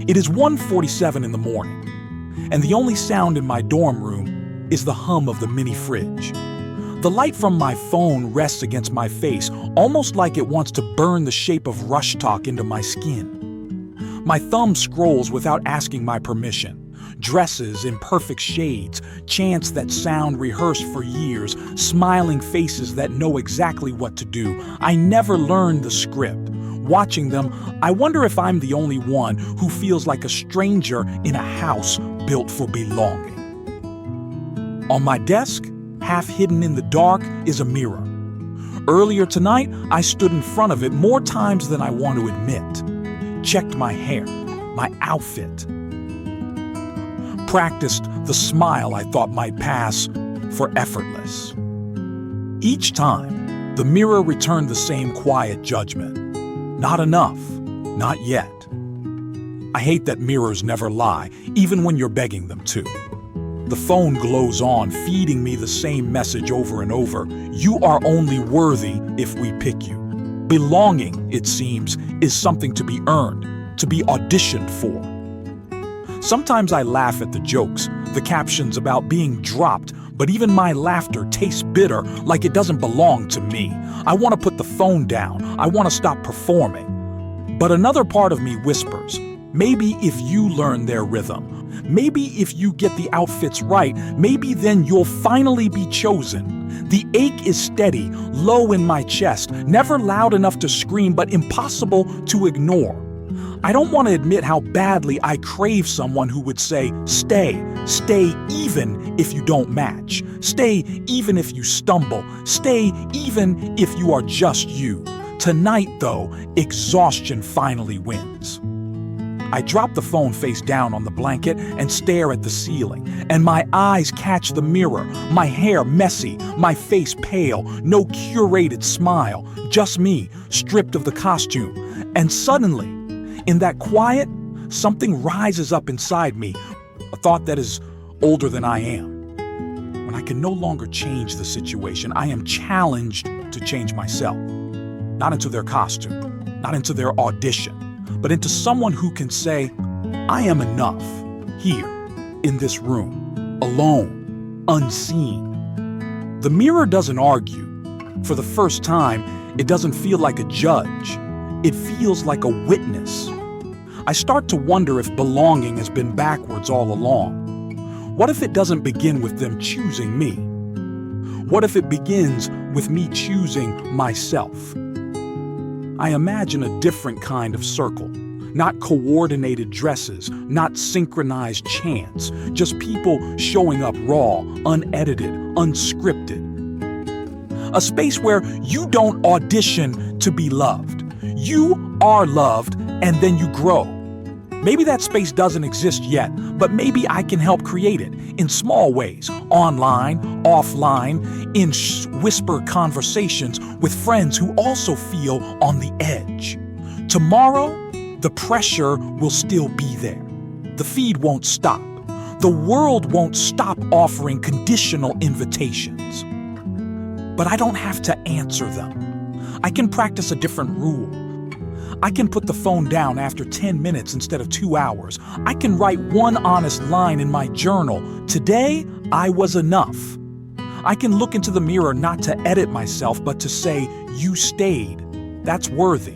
It is 1:47 in the morning, and the only sound in my dorm room is the hum of the mini fridge. The light from my phone rests against my face, almost like it wants to burn the shape of RushTok into my skin. My thumb scrolls without asking my permission. Dresses in perfect shades, chants that sound rehearsed for years, smiling faces that know exactly what to do. I never learned the script. Watching them, I wonder if I'm the only one who feels like a stranger in a house built for belonging. On my desk, half hidden in the dark, is a mirror. Earlier tonight, I stood in front of it more times than I want to admit. Checked my hair, my outfit. Practiced the smile I thought might pass for effortless. Each time, the mirror returned the same quiet judgment. Not enough, not yet. I hate that mirrors never lie, even when you're begging them to. The phone glows on, feeding me the same message over and over. You are only worthy if we pick you. Belonging, it seems, is something to be earned, to be auditioned for. Sometimes I laugh at the jokes, the captions about being dropped, but even my laughter tastes bitter, like it doesn't belong to me. I want to put the phone down. I want to stop performing. But another part of me whispers, maybe if you learn their rhythm, maybe if you get the outfits right, maybe then you'll finally be chosen. The ache is steady, low in my chest, never loud enough to scream, but impossible to ignore. I don't want to admit how badly I crave someone who would say, stay even if you don't match. Stay even if you stumble. Stay even if you are just you. Tonight, though, exhaustion finally wins. I drop the phone face down on the blanket and stare at the ceiling, and my eyes catch the mirror, my hair messy, my face pale, no curated smile, just me, stripped of the costume. And suddenly, in that quiet, something rises up inside me, a thought that is older than I am. When I can no longer change the situation, I am challenged to change myself. Not into their costume, not into their audition, but into someone who can say, I am enough, here, in this room, alone, unseen. The mirror doesn't argue. For the first time, it doesn't feel like a judge. It feels like a witness. I start to wonder if belonging has been backwards all along. What if it doesn't begin with them choosing me? What if it begins with me choosing myself? I imagine a different kind of circle. Not coordinated dresses, not synchronized chants, just people showing up raw, unedited, unscripted. A space where you don't audition to be loved. You are loved, and then you grow. Maybe that space doesn't exist yet, but maybe I can help create it in small ways, online, offline, in whispered conversations with friends who also feel on the edge. Tomorrow, the pressure will still be there. The feed won't stop. The world won't stop offering conditional invitations. But I don't have to answer them. I can practice a different rule. I can put the phone down after 10 minutes instead of 2 hours. I can write one honest line in my journal. Today, I was enough. I can look into the mirror not to edit myself, but to say, you stayed. That's worthy.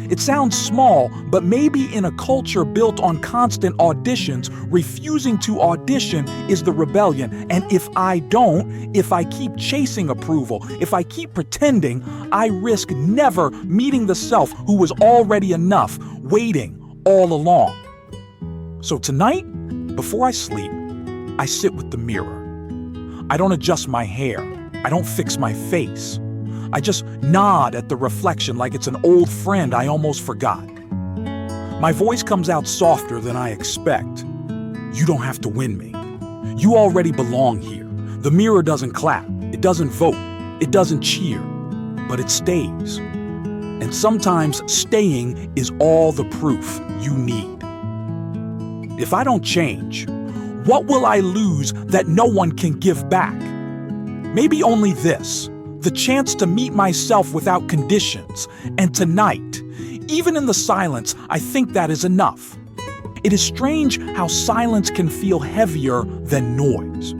It sounds small, but maybe in a culture built on constant auditions, refusing to audition is the rebellion. And if I don't, if I keep chasing approval, if I keep pretending, I risk never meeting the self who was already enough, waiting all along. So tonight, before I sleep, I sit with the mirror. I don't adjust my hair. I don't fix my face. I just nod at the reflection like it's an old friend I almost forgot. My voice comes out softer than I expect. You don't have to win me. You already belong here. The mirror doesn't clap. It doesn't vote. It doesn't cheer. But it stays. And sometimes staying is all the proof you need. If I don't change, what will I lose that no one can give back? Maybe only this. The chance to meet myself without conditions. And tonight, Even in the silence, I think that is enough. It is strange how silence can feel heavier than noise.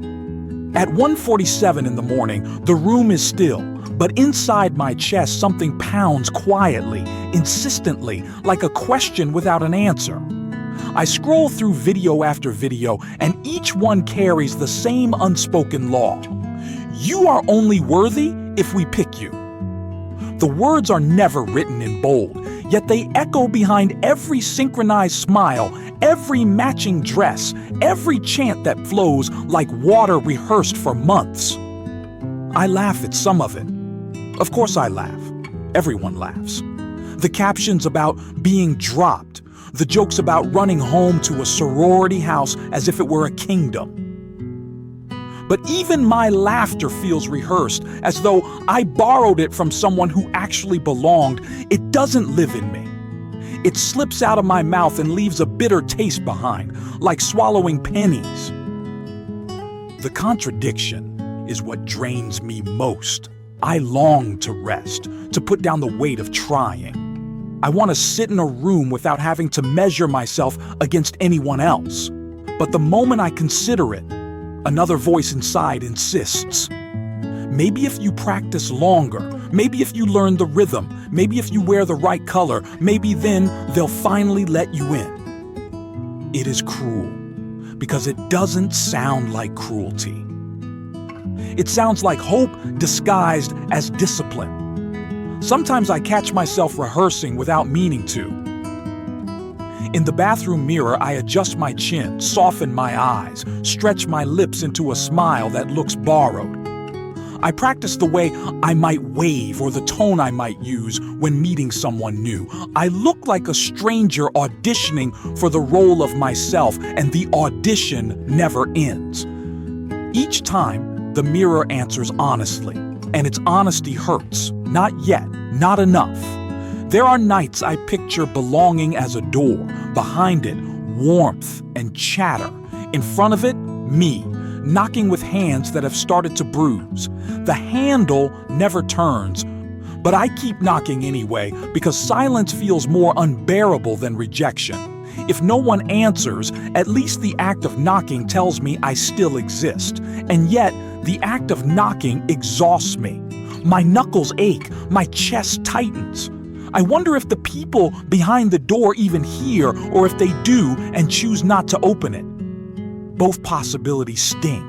At 1:47 in the morning, the room is still, but inside my chest something pounds quietly, insistently, like a question without an answer. I scroll through video after video, and each one carries the same unspoken law. You are only worthy if we pick you. The words are never written in bold, yet they echo behind every synchronized smile, every matching dress, every chant that flows like water rehearsed for months. I laugh at some of it. Of course I laugh. Everyone laughs. The captions about being dropped, the jokes about running home to a sorority house as if it were a kingdom. But even my laughter feels rehearsed, as though I borrowed it from someone who actually belonged. It doesn't live in me. It slips out of my mouth and leaves a bitter taste behind, like swallowing pennies. The contradiction is what drains me most. I long to rest, to put down the weight of trying. I want to sit in a room without having to measure myself against anyone else. But the moment I consider it, another voice inside insists. Maybe if you practice longer, maybe if you learn the rhythm, maybe if you wear the right color, maybe then they'll finally let you in. It is cruel, because it doesn't sound like cruelty. It sounds like hope disguised as discipline. Sometimes I catch myself rehearsing without meaning to. In the bathroom mirror, I adjust my chin, soften my eyes, stretch my lips into a smile that looks borrowed. I practice the way I might wave or the tone I might use when meeting someone new. I look like a stranger auditioning for the role of myself, and the audition never ends. Each time, the mirror answers honestly, and its honesty hurts. Not yet, not enough. There are nights I picture belonging as a door, behind it, warmth and chatter. In front of it, me, knocking with hands that have started to bruise. The handle never turns, but I keep knocking anyway because silence feels more unbearable than rejection. If no one answers, at least the act of knocking tells me I still exist. And yet, the act of knocking exhausts me. My knuckles ache, my chest tightens. I wonder if the people behind the door even hear, or if they do and choose not to open it. Both possibilities sting.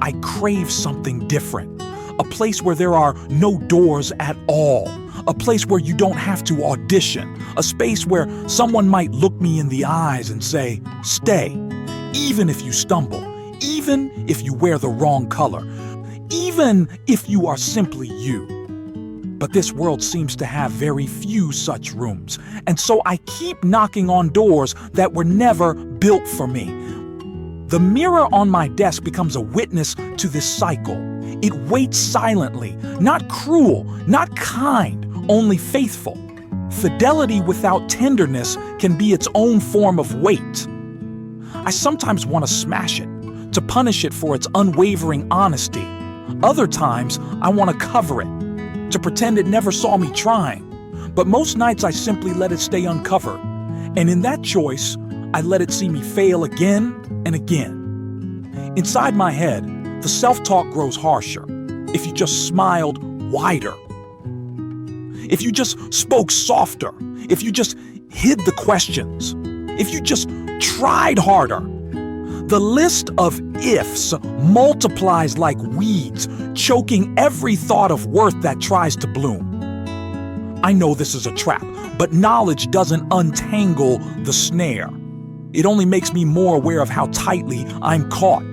I crave something different. A place where there are no doors at all. A place where you don't have to audition. A space where someone might look me in the eyes and say, "Stay," even if you stumble, even if you wear the wrong color, even if you are simply you. But this world seems to have very few such rooms, and so I keep knocking on doors that were never built for me. The mirror on my desk becomes a witness to this cycle. It waits silently, not cruel, not kind, only faithful. Fidelity without tenderness can be its own form of weight. I sometimes want to smash it, to punish it for its unwavering honesty. Other times, I want to cover it, to pretend it never saw me trying. But most nights I simply let it stay uncovered. And in that choice, I let it see me fail again and again. Inside my head, the self-talk grows harsher. If you just smiled wider. If you just spoke softer. If you just hid the questions. If you just tried harder. The list of ifs multiplies like weeds, choking every thought of worth that tries to bloom. I know this is a trap, but knowledge doesn't untangle the snare. It only makes me more aware of how tightly I'm caught.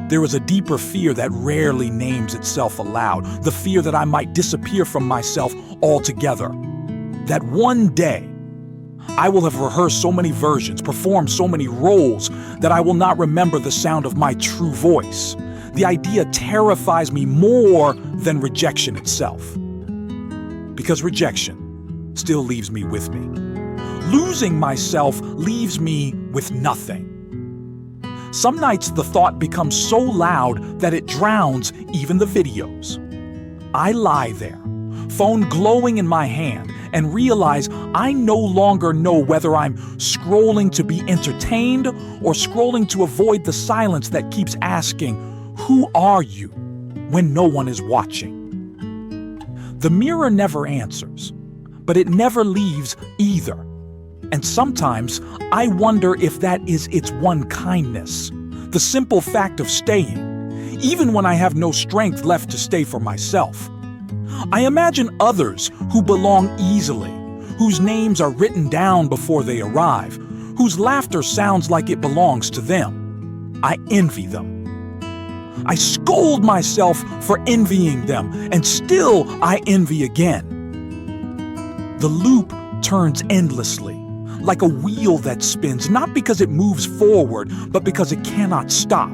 There is a deeper fear that rarely names itself aloud, the fear that I might disappear from myself altogether. That one day, I will have rehearsed so many versions, performed so many roles, that I will not remember the sound of my true voice. The idea terrifies me more than rejection itself. Because rejection still leaves me with me. Losing myself leaves me with nothing. Some nights the thought becomes so loud that it drowns even the videos. I lie there, phone glowing in my hand, and realize I no longer know whether I'm scrolling to be entertained or scrolling to avoid the silence that keeps asking, "Who are you?" when no one is watching. The mirror never answers, but it never leaves either. And sometimes I wonder if that is its one kindness, the simple fact of staying, even when I have no strength left to stay for myself. I imagine others who belong easily, whose names are written down before they arrive, whose laughter sounds like it belongs to them. I envy them. I scold myself for envying them, and still I envy again. The loop turns endlessly, like a wheel that spins, not because it moves forward, but because it cannot stop.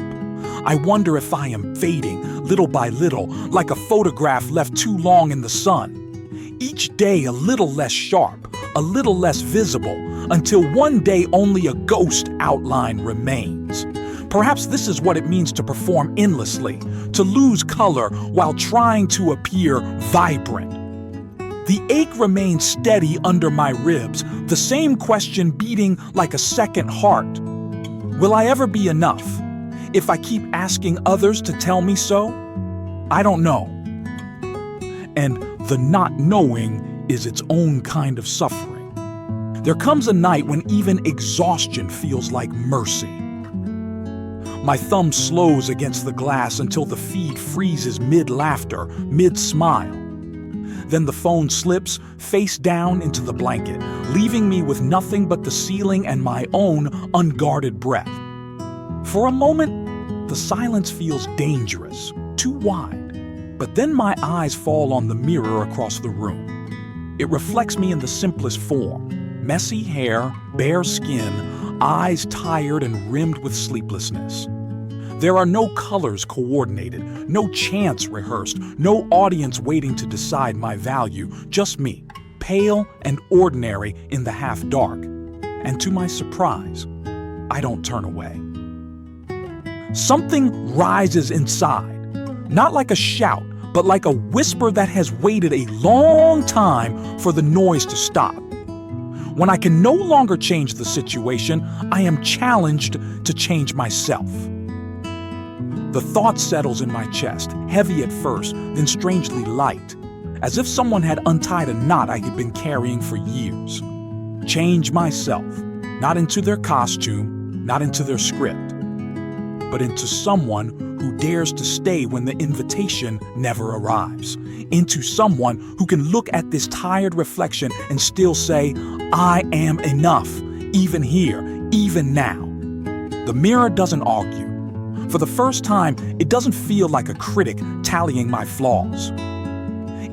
I wonder if I am fading, little by little, like a photograph left too long in the sun. Each day a little less sharp, a little less visible, until one day only a ghost outline remains. Perhaps this is what it means to perform endlessly, to lose color while trying to appear vibrant. The ache remains steady under my ribs, the same question beating like a second heart. Will I ever be enough? If I keep asking others to tell me so? I don't know. And the not knowing is its own kind of suffering. There comes a night when even exhaustion feels like mercy. My thumb slows against the glass until the feed freezes mid-laughter, mid-smile. Then the phone slips face down into the blanket, leaving me with nothing but the ceiling and my own unguarded breath. For a moment, the silence feels dangerous, too wide. But then my eyes fall on the mirror across the room. It reflects me in the simplest form: messy hair, bare skin, eyes tired and rimmed with sleeplessness. There are no colors coordinated, no chants rehearsed, no audience waiting to decide my value, just me, pale and ordinary in the half-dark. And to my surprise, I don't turn away. Something rises inside, not like a shout, but like a whisper that has waited a long time for the noise to stop. When I can no longer change the situation, I am challenged to change myself. The thought settles in my chest, heavy at first, then strangely light, as if someone had untied a knot I had been carrying for years. Change myself, not into their costume, not into their script, but into someone who dares to stay when the invitation never arrives, into someone who can look at this tired reflection and still say, "I am enough, even here, even now." The mirror doesn't argue. For the first time, it doesn't feel like a critic tallying my flaws.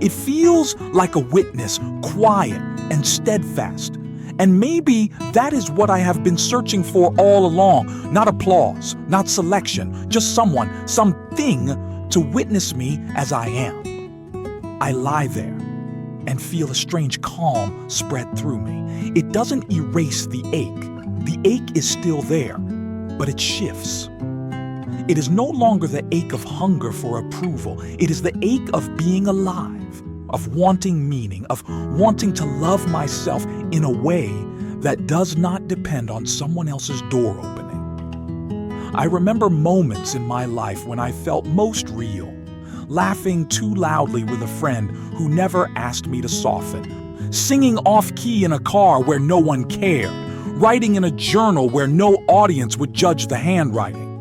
It feels like a witness, quiet and steadfast. And maybe that is what I have been searching for all along. Not applause, not selection, just someone, something to witness me as I am. I lie there and feel a strange calm spread through me. It doesn't erase the ache. The ache is still there, but it shifts. It is no longer the ache of hunger for approval. It is the ache of being alive, of wanting meaning, of wanting to love myself in a way that does not depend on someone else's door opening. I remember moments in my life when I felt most real, laughing too loudly with a friend who never asked me to soften, singing off-key in a car where no one cared, writing in a journal where no audience would judge the handwriting.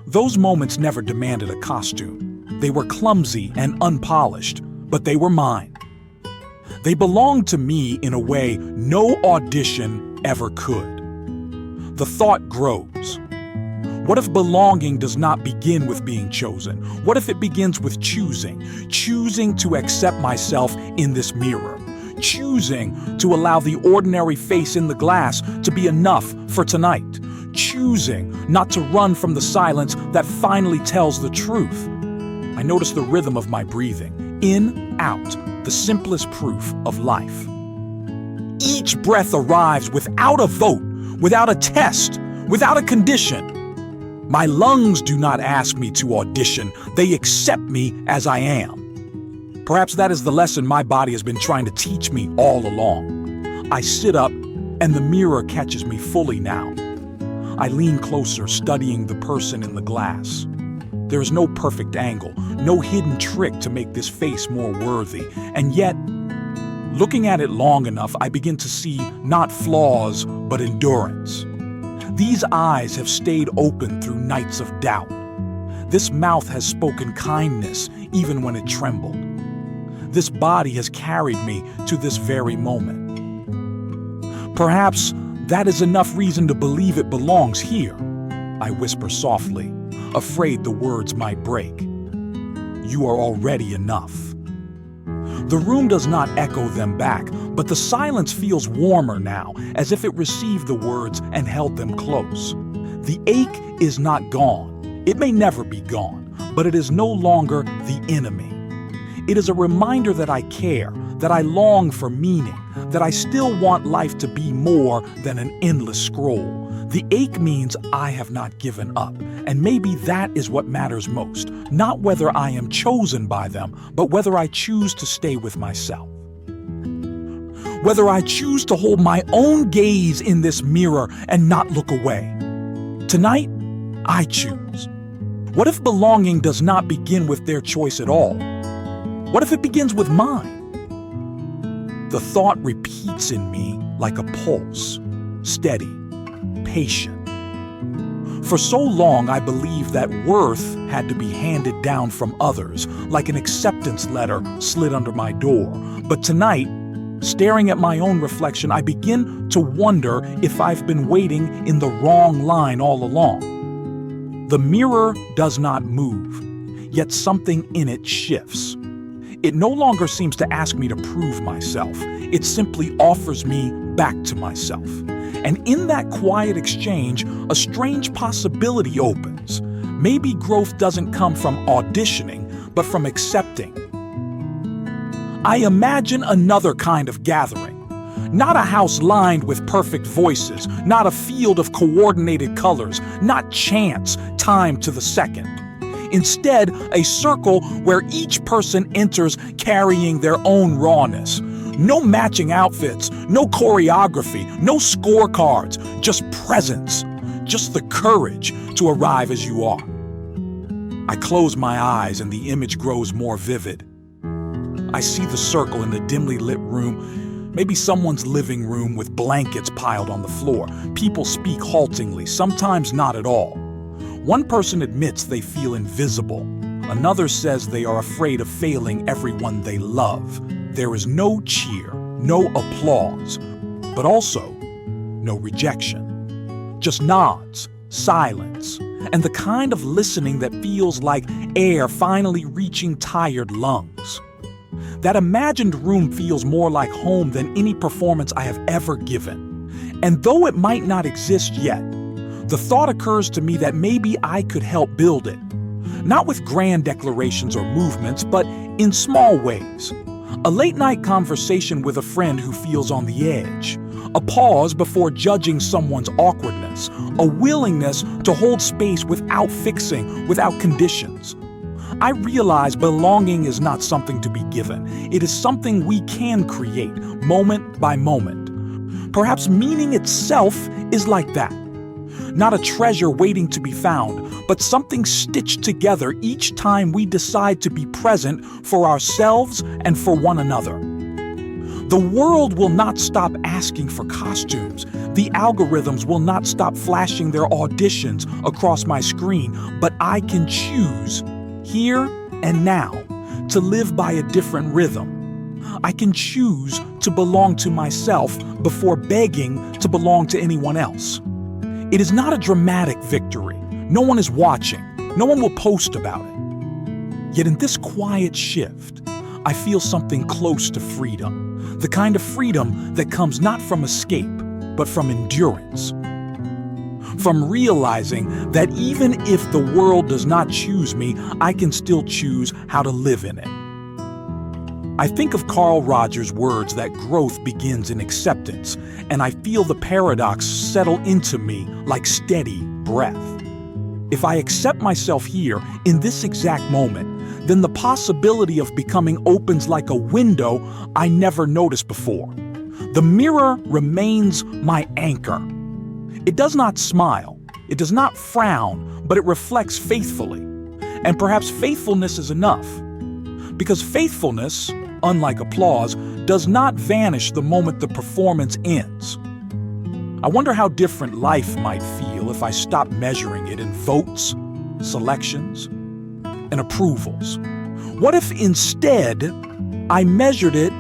Those moments never demanded a costume. They were clumsy and unpolished, but they were mine. They belonged to me in a way no audition ever could. The thought grows. What if belonging does not begin with being chosen? What if it begins with choosing to accept myself in this mirror, choosing to allow the ordinary face in the glass to be enough for tonight, choosing not to run from the silence that finally tells the truth? I notice the rhythm of my breathing, in, out, the simplest proof of life. Each breath arrives without a vote, without a test, without a condition. My lungs do not ask me to audition, they accept me as I am. Perhaps that is the lesson my body has been trying to teach me all along. I sit up, and the mirror catches me fully now. I lean closer, studying the person in the glass. There is no perfect angle, no hidden trick to make this face more worthy. And yet, looking at it long enough, I begin to see not flaws, but endurance. These eyes have stayed open through nights of doubt. This mouth has spoken kindness even when it trembled. This body has carried me to this very moment. Perhaps that is enough reason to believe it belongs here, I whisper softly, afraid the words might break. You are already enough. The room does not echo them back, but the silence feels warmer now, as if it received the words and held them close. The ache is not gone. It may never be gone, but it is no longer the enemy. It is a reminder that I care, that I long for meaning, that I still want life to be more than an endless scroll. The ache means I have not given up, and maybe that is what matters most, not whether I am chosen by them, but whether I choose to stay with myself. Whether I choose to hold my own gaze in this mirror and not look away. Tonight, I choose. What if belonging does not begin with their choice at all? What if it begins with mine? The thought repeats in me like a pulse, steady, patient. For so long, I believed that worth had to be handed down from others, like an acceptance letter slid under my door. But tonight, staring at my own reflection, I begin to wonder if I've been waiting in the wrong line all along. The mirror does not move, yet something in it shifts. It no longer seems to ask me to prove myself. It simply offers me back to myself. And in that quiet exchange, a strange possibility opens. Maybe growth doesn't come from auditioning, but from accepting. I imagine another kind of gathering. Not a house lined with perfect voices, not a field of coordinated colors, not chance timed to the second. Instead, a circle where each person enters carrying their own rawness. No matching outfits, no choreography, no scorecards, just presence, just the courage to arrive as you are. I close my eyes and the image grows more vivid. I see the circle in the dimly lit room, maybe someone's living room with blankets piled on the floor. People speak haltingly, sometimes not at all. One person admits they feel invisible. Another says they are afraid of failing everyone they love. There is no cheer, no applause, but also no rejection. Just nods, silence, and the kind of listening that feels like air finally reaching tired lungs. That imagined room feels more like home than any performance I have ever given. And though it might not exist yet, the thought occurs to me that maybe I could help build it. Not with grand declarations or movements, but in small ways. A late-night conversation with a friend who feels on the edge. A pause before judging someone's awkwardness. A willingness to hold space without fixing, without conditions. I realize belonging is not something to be given. It is something we can create, moment by moment. Perhaps meaning itself is like that. Not a treasure waiting to be found, but something stitched together each time we decide to be present for ourselves and for one another. The world will not stop asking for costumes. The algorithms will not stop flashing their auditions across my screen, but I can choose, here and now, to live by a different rhythm. I can choose to belong to myself before begging to belong to anyone else. It is not a dramatic victory. No one is watching. No one will post about it. Yet in this quiet shift, I feel something close to freedom. The kind of freedom that comes not from escape, but from endurance. From realizing that even if the world does not choose me, I can still choose how to live in it. I think of Carl Rogers' words that growth begins in acceptance, and I feel the paradox settle into me like steady breath. If I accept myself here, in this exact moment, then the possibility of becoming opens like a window I never noticed before. The mirror remains my anchor. It does not smile, it does not frown, but it reflects faithfully. And perhaps faithfulness is enough. Because faithfulness, unlike applause, does not vanish the moment the performance ends. I wonder how different life might feel if I stopped measuring it in votes, selections, and approvals. What if instead I measured it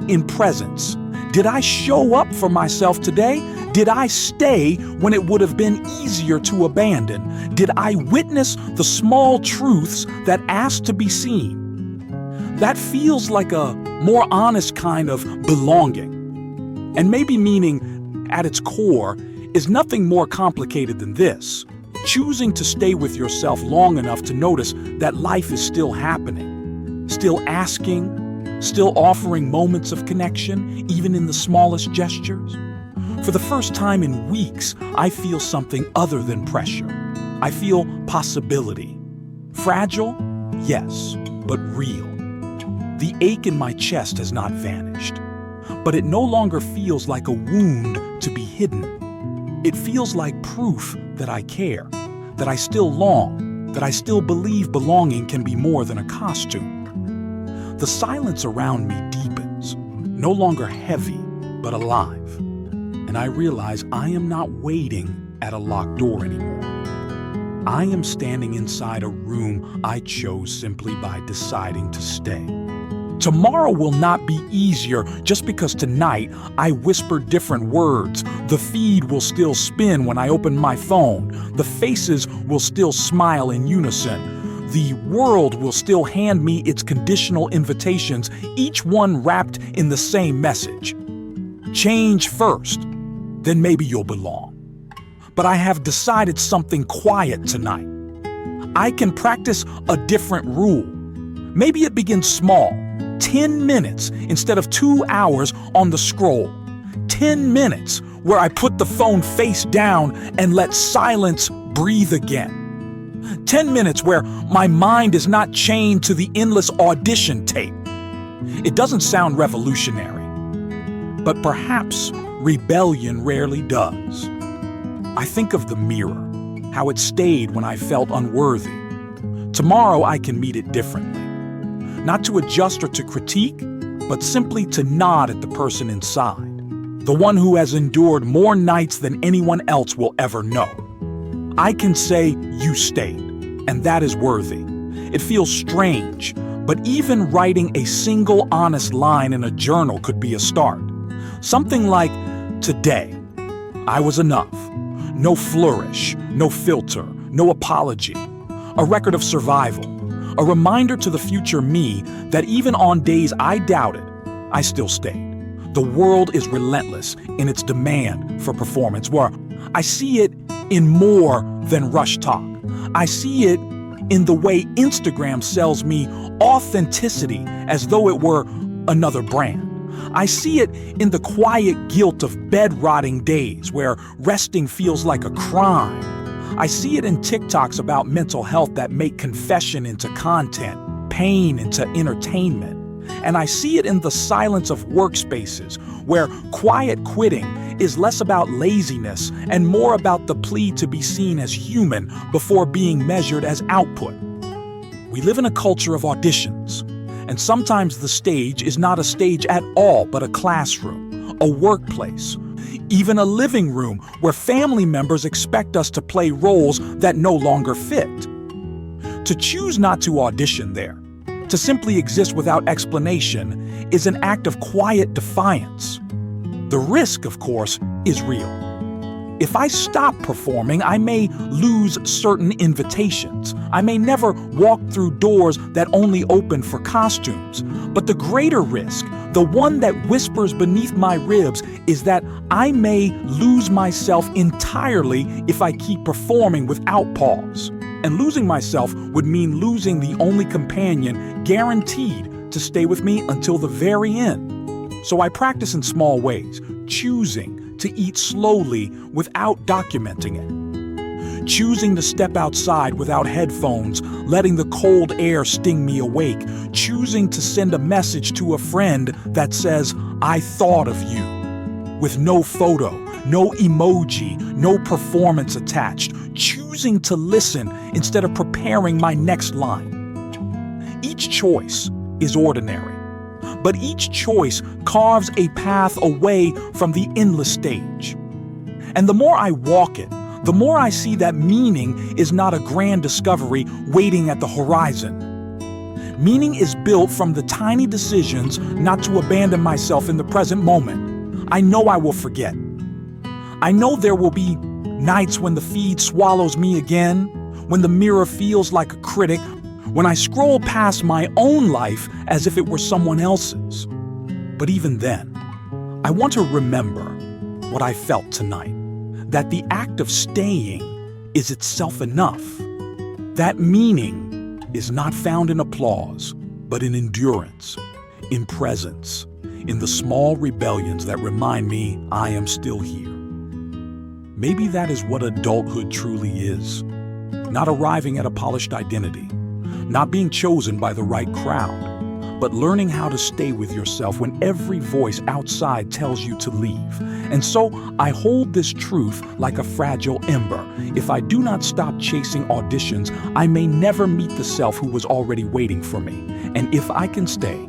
in presence? Did I show up for myself today? Did I stay when it would have been easier to abandon? Did I witness the small truths that asked to be seen? That feels like a more honest kind of belonging. And maybe meaning, at its core, is nothing more complicated than this. Choosing to stay with yourself long enough to notice that life is still happening, still asking, still offering moments of connection, even in the smallest gestures. For the first time in weeks, I feel something other than pressure. I feel possibility. Fragile? Yes, but real. The ache in my chest has not vanished, but it no longer feels like a wound to be hidden. It feels like proof that I care, that I still long, that I still believe belonging can be more than a costume. The silence around me deepens, no longer heavy, but alive. And I realize I am not waiting at a locked door anymore. I am standing inside a room I chose simply by deciding to stay. Tomorrow will not be easier just because tonight I whispered different words. The feed will still spin when I open my phone. The faces will still smile in unison. The world will still hand me its conditional invitations, each one wrapped in the same message. Change first, then maybe you'll belong. But I have decided something quiet tonight. I can practice a different rule. Maybe it begins small. 10 minutes instead of 2 hours on the scroll. 10 minutes where I put the phone face down and let silence breathe again. 10 minutes where my mind is not chained to the endless audition tape. It doesn't sound revolutionary, but perhaps rebellion rarely does. I think of the mirror, how it stayed when I felt unworthy. Tomorrow I can meet it differently. Not to adjust or to critique, but simply to nod at the person inside, the one who has endured more nights than anyone else will ever know. I can say, you stayed, and that is worthy. It feels strange, but even writing a single honest line in a journal could be a start. Something like, today, I was enough. No flourish, no filter, no apology. A record of survival. A reminder to the future me that even on days I doubted, I still stayed. The world is relentless in its demand for performance, where I see it in more than RushTok. I see it in the way Instagram sells me authenticity as though it were another brand. I see it in the quiet guilt of bed-rotting days where resting feels like a crime. I see it in TikToks about mental health that make confession into content, pain into entertainment. And I see it in the silence of workspaces where quiet quitting is less about laziness and more about the plea to be seen as human before being measured as output. We live in a culture of auditions, and sometimes the stage is not a stage at all but a classroom, a workplace, even a living room where family members expect us to play roles that no longer fit. To choose not to audition there, to simply exist without explanation, is an act of quiet defiance. The risk, of course, is real. If I stop performing, I may lose certain invitations. I may never walk through doors that only open for costumes. But the greater risk, the one that whispers beneath my ribs, is that I may lose myself entirely if I keep performing without pause. And losing myself would mean losing the only companion guaranteed to stay with me until the very end. So I practice in small ways, choosing to eat slowly without documenting it. choosing to step outside without headphones, letting the cold air sting me awake, choosing to send a message to a friend that says, "I thought of you," with no photo, no emoji, no performance attached, choosing to listen instead of preparing my next line. Each choice is ordinary, but each choice carves a path away from the endless stage. And the more I walk it, the more I see that meaning is not a grand discovery waiting at the horizon. Meaning is built from the tiny decisions not to abandon myself in the present moment. I know I will forget. I know there will be nights when the feed swallows me again, when the mirror feels like a critic, when I scroll past my own life as if it were someone else's. But even then, I want to remember what I felt tonight, that the act of staying is itself enough. That meaning is not found in applause, but in endurance, in presence, in the small rebellions that remind me I am still here. Maybe that is what adulthood truly is. Not arriving at a polished identity, not being chosen by the right crowd, but learning how to stay with yourself when every voice outside tells you to leave. And so I hold this truth like a fragile ember. If I do not stop chasing auditions, I may never meet the self who was already waiting for me. And if I can stay,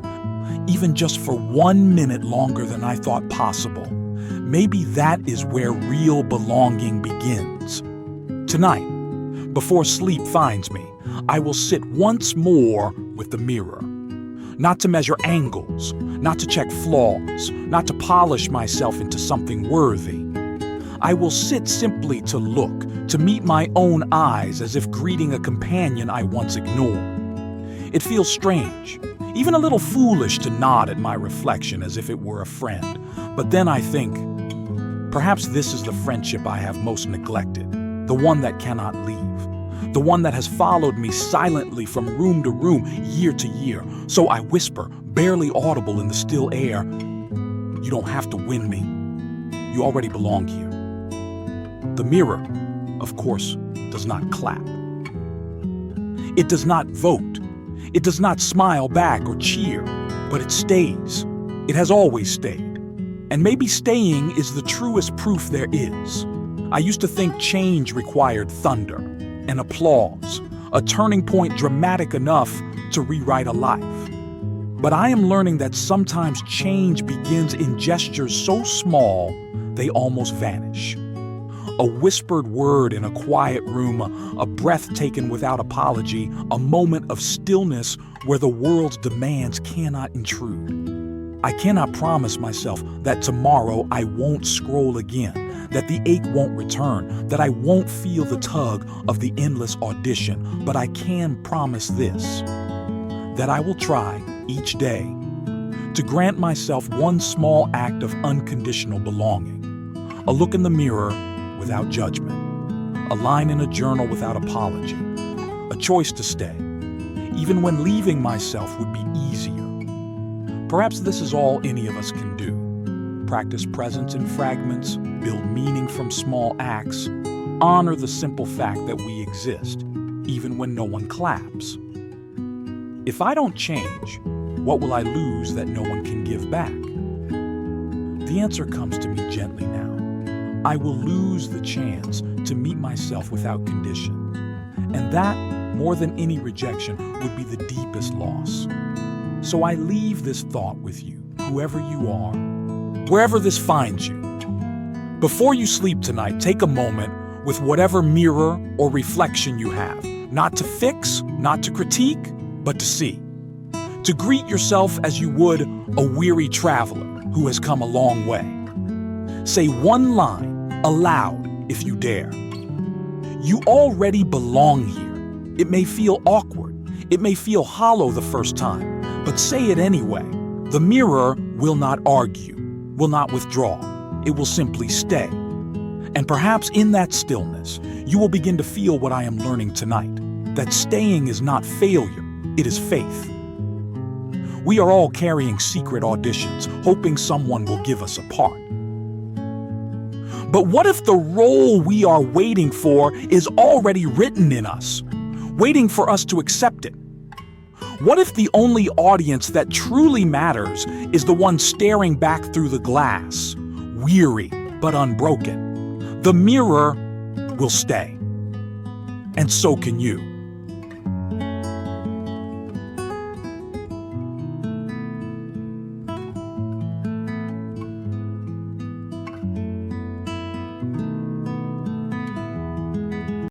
even just for 1 minute longer than I thought possible, maybe that is where real belonging begins. Tonight, before sleep finds me, I will sit once more with the mirror. Not to measure angles, not to check flaws, not to polish myself into something worthy. I will sit simply to look, to meet my own eyes as if greeting a companion I once ignored. It feels strange, even a little foolish to nod at my reflection as if it were a friend. But then I think, perhaps this is the friendship I have most neglected, the one that cannot leave. The one that has followed me silently from room to room, year to year. So I whisper, barely audible in the still air, "You don't have to win me. You already belong here." The mirror, of course, does not clap. It does not vote. It does not smile back or cheer, but it stays. It has always stayed. And maybe staying is the truest proof there is. I used to think change required thunder and applause, a turning point dramatic enough to rewrite a life. But I am learning that sometimes change begins in gestures so small they almost vanish. A whispered word in a quiet room, a breath taken without apology, a moment of stillness where the world's demands cannot intrude. I cannot promise myself that tomorrow I won't scroll again, that the ache won't return, that I won't feel the tug of the endless audition, but I can promise this, that I will try each day to grant myself one small act of unconditional belonging, a look in the mirror without judgment, a line in a journal without apology, a choice to stay, even when leaving myself would be easier. Perhaps this is all any of us can do. Practice presence in fragments, build meaning from small acts, honor the simple fact that we exist, even when no one claps. If I don't change, what will I lose that no one can give back? The answer comes to me gently now. I will lose the chance to meet myself without condition. And that, more than any rejection, would be the deepest loss. So I leave this thought with you, whoever you are, wherever this finds you. Before you sleep tonight, take a moment with whatever mirror or reflection you have, not to fix, not to critique, but to see. To greet yourself as you would a weary traveler who has come a long way. Say one line aloud if you dare. You already belong here. It may feel awkward. It may feel hollow the first time, but say it anyway. The mirror will not argue, will not withdraw. It will simply stay. And perhaps in that stillness, you will begin to feel what I am learning tonight, that staying is not failure, it is faith. We are all carrying secret auditions, hoping someone will give us a part. But what if the role we are waiting for is already written in us, waiting for us to accept it? What if the only audience that truly matters is the one staring back through the glass, weary but unbroken? The mirror will stay. And so can you.